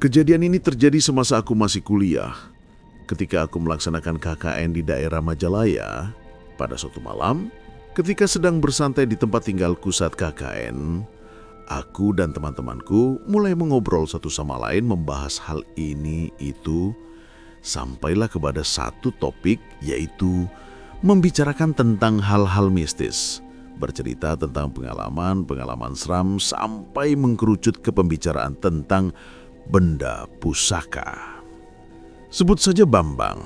Kejadian ini terjadi semasa aku masih kuliah. Ketika aku melaksanakan KKN di daerah Majalaya, pada suatu malam, ketika sedang bersantai di tempat tinggalku saat KKN, aku dan teman-temanku mulai mengobrol satu sama lain membahas hal ini itu, sampailah kepada satu topik, yaitu membicarakan tentang hal-hal mistis, bercerita tentang pengalaman-pengalaman seram sampai mengkerucut ke pembicaraan tentang benda pusaka. Sebut saja Bambang.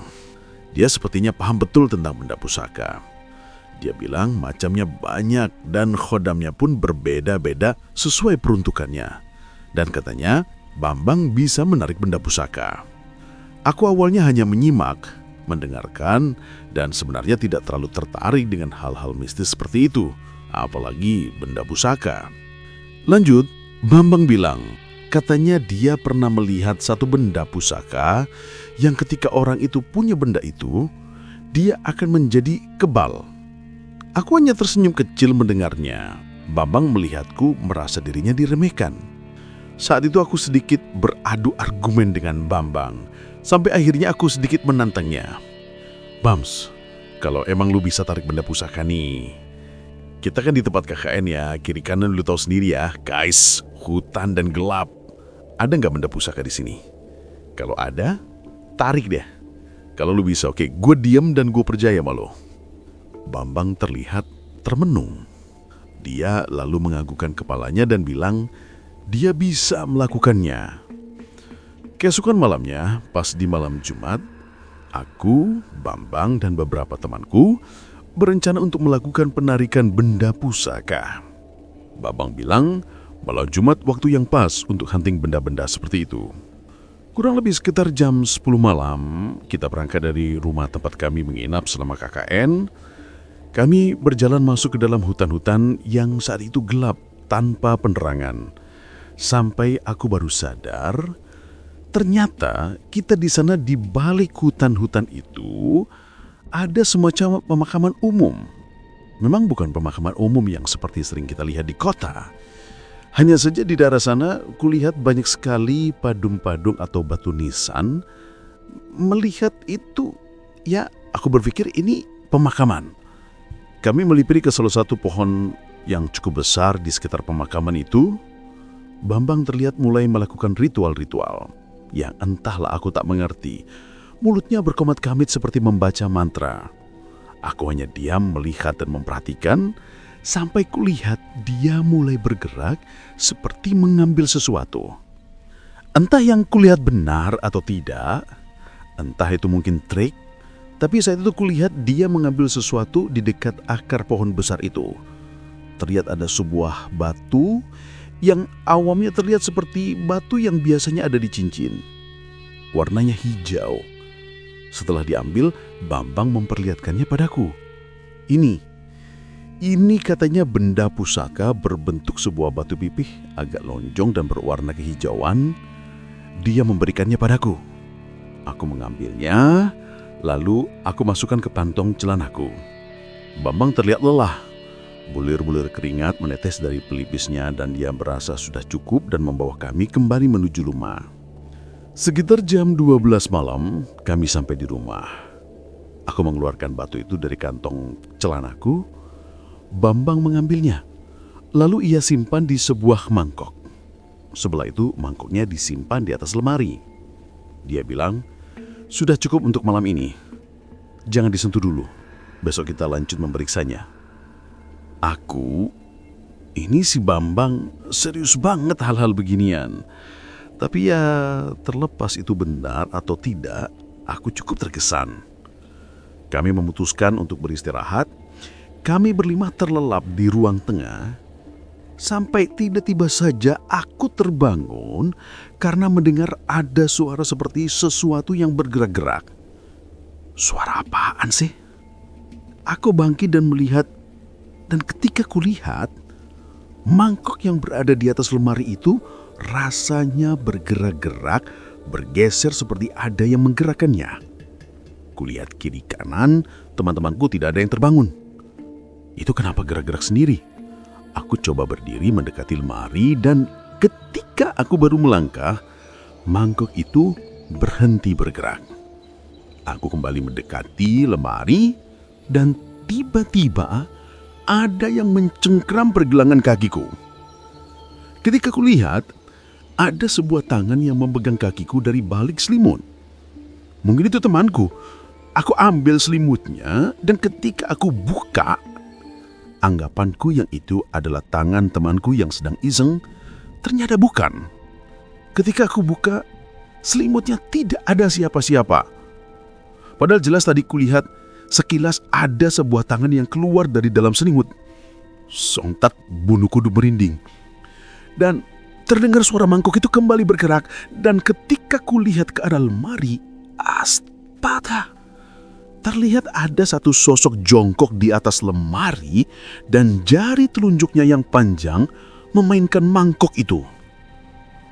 Dia sepertinya paham betul tentang benda pusaka. Dia bilang macamnya banyak dan khodamnya pun berbeda-beda sesuai peruntukannya. Dan katanya Bambang bisa menarik benda pusaka. Aku awalnya hanya menyimak, mendengarkan, dan sebenarnya tidak terlalu tertarik dengan hal-hal mistis seperti itu, apalagi benda pusaka. Lanjut, Bambang bilang, katanya dia pernah melihat satu benda pusaka yang ketika orang itu punya benda itu, dia akan menjadi kebal. Aku hanya tersenyum kecil mendengarnya. Bambang melihatku merasa dirinya diremehkan. Saat itu aku sedikit beradu argumen dengan Bambang. Sampai akhirnya aku sedikit menantangnya. Bams, kalau emang lu bisa tarik benda pusaka nih. Kita kan di tempat KKN ya, kiri kanan lu tahu sendiri ya, guys, hutan dan gelap. Ada nggak benda pusaka di sini? Kalau ada, tarik deh. Kalau lu bisa, oke, gue diam dan gue percaya sama lo. Bambang terlihat termenung. Dia lalu menganggukkan kepalanya dan bilang dia bisa melakukannya. Keesokan malamnya, pas di malam Jumat, aku, Bambang, dan beberapa temanku berencana untuk melakukan penarikan benda pusaka. Bambang bilang malam Jumat waktu yang pas untuk hunting benda-benda seperti itu. Kurang lebih sekitar jam 10 malam, kita berangkat dari rumah tempat kami menginap selama KKN. Kami berjalan masuk ke dalam hutan-hutan yang saat itu gelap tanpa penerangan. Sampai aku baru sadar, ternyata kita di sana di balik hutan-hutan itu ada semacam pemakaman umum. Memang bukan pemakaman umum yang seperti sering kita lihat di kota. Hanya saja di daerah sana kulihat banyak sekali padung-padung atau batu nisan. Melihat itu, ya aku berpikir ini pemakaman. Kami melipir ke salah satu pohon yang cukup besar di sekitar pemakaman itu. Bambang terlihat mulai melakukan ritual-ritual yang entahlah aku tak mengerti. Mulutnya berkomat-kamit seperti membaca mantra. Aku hanya diam melihat dan memperhatikan. Sampai kulihat dia mulai bergerak seperti mengambil sesuatu. Entah yang kulihat benar atau tidak, entah itu mungkin trik, tapi saat itu kulihat dia mengambil sesuatu di dekat akar pohon besar itu. Terlihat ada sebuah batu yang awamnya terlihat seperti batu yang biasanya ada di cincin. Warnanya hijau. Setelah diambil, Bambang memperlihatkannya padaku. Ini katanya benda pusaka berbentuk sebuah batu pipih agak lonjong dan berwarna kehijauan. Dia memberikannya padaku. Aku mengambilnya, lalu aku masukkan ke kantong celanaku. Bambang terlihat lelah. Bulir-bulir keringat menetes dari pelipisnya dan dia merasa sudah cukup dan membawa kami kembali menuju rumah. Sekitar jam 12 malam, kami sampai di rumah. Aku mengeluarkan batu itu dari kantong celanaku. Bambang mengambilnya, lalu ia simpan di sebuah mangkok. Sebelah itu mangkoknya disimpan di atas lemari. Dia bilang, sudah cukup untuk malam ini. Jangan disentuh dulu, besok kita lanjut memeriksanya. Ini si Bambang serius banget hal-hal beginian. Tapi ya terlepas itu benar atau tidak, aku cukup terkesan. Kami memutuskan untuk beristirahat. Kami berlima terlelap di ruang tengah, sampai tiba-tiba saja aku terbangun karena mendengar ada suara seperti sesuatu yang bergerak-gerak. Suara apaan sih? Aku bangkit dan melihat, dan ketika kulihat, mangkok yang berada di atas lemari itu rasanya bergerak-gerak, bergeser seperti ada yang menggerakkannya. Kulihat kiri kanan, teman-temanku tidak ada yang terbangun. Itu kenapa gerak-gerak sendiri? Aku coba berdiri mendekati lemari dan ketika aku baru melangkah, mangkok itu berhenti bergerak. Aku kembali mendekati lemari dan tiba-tiba ada yang mencengkram pergelangan kakiku. Ketika kulihat, ada sebuah tangan yang memegang kakiku dari balik selimut. Mungkin itu temanku. Aku ambil selimutnya dan ketika aku buka, anggapanku yang itu adalah tangan temanku yang sedang iseng, ternyata bukan. Ketika aku buka, selimutnya tidak ada siapa-siapa. Padahal jelas tadi kulihat sekilas ada sebuah tangan yang keluar dari dalam selimut. Sontak bulu kuduk merinding. Dan terdengar suara mangkok itu kembali bergerak. Dan ketika kulihat ke arah lemari, astaga! Terlihat ada satu sosok jongkok di atas lemari dan jari telunjuknya yang panjang memainkan mangkok itu.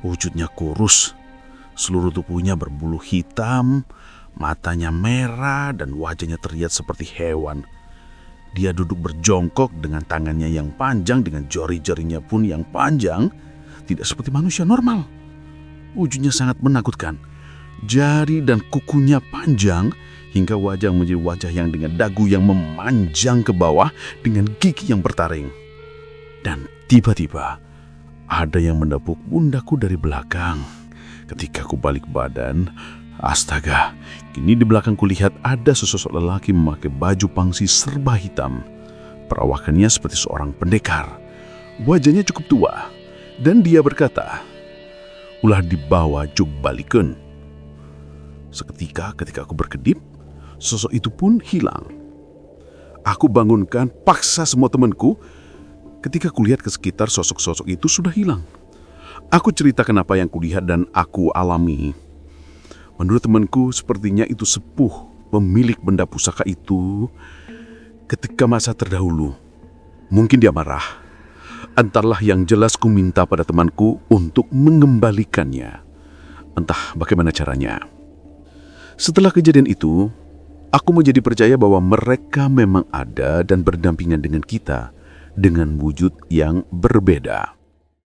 Wujudnya kurus, seluruh tubuhnya berbulu hitam, matanya merah dan wajahnya terlihat seperti hewan. Dia duduk berjongkok dengan tangannya yang panjang, dengan jari-jarinya pun yang panjang, tidak seperti manusia normal. Wujudnya sangat menakutkan. Jari dan kukunya panjang hingga wajah menjadi wajah yang dengan dagu yang memanjang ke bawah dengan gigi yang bertaring. Dan tiba-tiba ada yang menepuk pundakku dari belakang. Ketika aku balik badan, astaga, kini di belakangku lihat ada sesosok lelaki memakai baju pangsi serba hitam. Perawakannya seperti seorang pendekar. Wajahnya cukup tua dan dia berkata, "Ulah dibawa juk balikeun." Seketika ketika aku berkedip, sosok itu pun hilang. Aku bangunkan paksa semua temanku. Ketika kulihat ke sekitar, sosok-sosok itu sudah hilang. Aku ceritakan apa yang kulihat dan aku alami. Menurut temanku, sepertinya itu sepuh pemilik benda pusaka itu ketika masa terdahulu. Mungkin dia marah. Entahlah, yang jelas ku minta pada temanku untuk mengembalikannya. Entah bagaimana caranya. Setelah kejadian itu, aku menjadi percaya bahwa mereka memang ada dan berdampingan dengan kita dengan wujud yang berbeda.